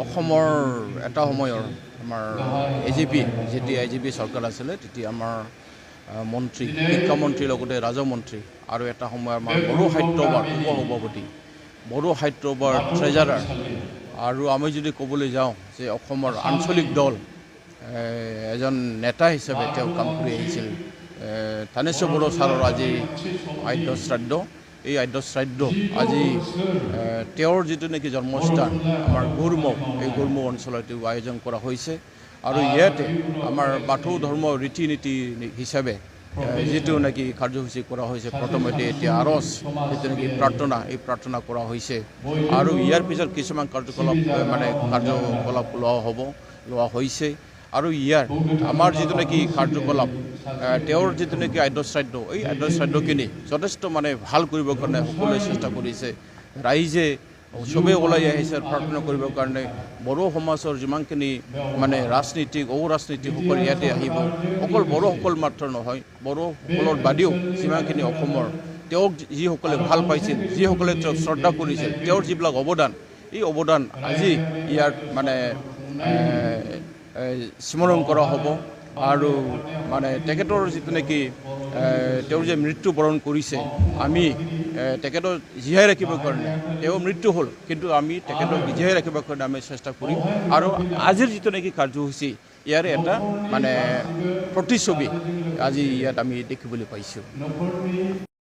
অসমৰ এটা সময়ৰ আমাৰ AJP যেতিয়া AJP চৰকাৰ আছিলে তেতিয়া আমাৰ মন্ত্ৰী শিক্ষামন্ত্ৰীৰ লগতে ৰাজমন্ত্ৰী আৰু এটা সময় আমাৰ বড়ো সাহিত্যসভাৰ উপসভাপতি বড়ো সাহিত্যসভাৰ ট্ৰেজাৰাৰ আৰু আমি যদি ক'বলৈ যাওঁ যে অসমৰ আঞ্চলিক দল এজন নেতা হিচাপে তেওঁ কাম কৰি আহিছিল থানেশ্বৰ বড়ো ছাৰৰ আজি আদ্য শ্ৰাদ্ধ এই আদ্য শ্ৰাদ্ধ আজি তেওঁৰ যিটো নেকি জন্মস্থান আমাৰ গড়মুখ এই গড়মুখ অঞ্চলত আয়োজন কৰা হৈছে আৰু ইয়াতে আমাৰ বাথৌ ধৰ্ম ৰীতি নীতি হিচাপে যিটো নেকি কাৰ্যসূচী কৰা হৈছে প্ৰথমতে এতিয়া আৰজ যিটো নেকি প্ৰাৰ্থনা এই প্ৰাৰ্থনা কৰা হৈছে আৰু ইয়াৰ পিছত কিছুমান কাৰ্যকলাপ লোৱা হৈছে আৰু ইয়াৰ আমাৰ যিটো নেকি কাৰ্যকলাপ তেওঁৰ যিটো নেকি আদ্য শ্ৰাদ্ধ এই আদ্য শ্ৰাদ্ধখিনি যথেষ্ট ভাল কৰিবৰ কাৰণে সকলোৱে চেষ্টা কৰিছে ৰাইজে চবেই ওলাই আহিছে প্ৰাৰ্থনা কৰিবৰ কাৰণে বড়ো সমাজৰ যিমানখিনি ৰাজনীতিক অৰাজনীতিকসকল ইয়াতে আহিব অকল বড়োসকল মাত্ৰ নহয় বড়োসকলৰ বাদেও যিমানখিনি অসমৰ তেওঁক যিসকলে ভাল পাইছিল যিসকলে তেওঁক শ্ৰদ্ধা কৰিছিল তেওঁৰ যিবিলাক অৱদান এই অৱদান আজি ইয়াত স্মৰণ কৰা হ'ব আৰু তেখেতৰ যিটো নেকি তেওঁৰ যে মৃত্যুবৰণ কৰিছে আমি তেখেতক জীয়াই ৰাখিবৰ কাৰণে তেওঁ মৃত্যু হ'ল কিন্তু আমি তেখেতক জীয়াই ৰাখিবৰ কাৰণে আমি চেষ্টা কৰিম আৰু আজিৰ যিটো নেকি কাৰ্যসূচী ইয়াৰে এটা প্ৰতিচ্ছবি আজি ইয়াত আমি দেখিবলৈ পাইছোঁ।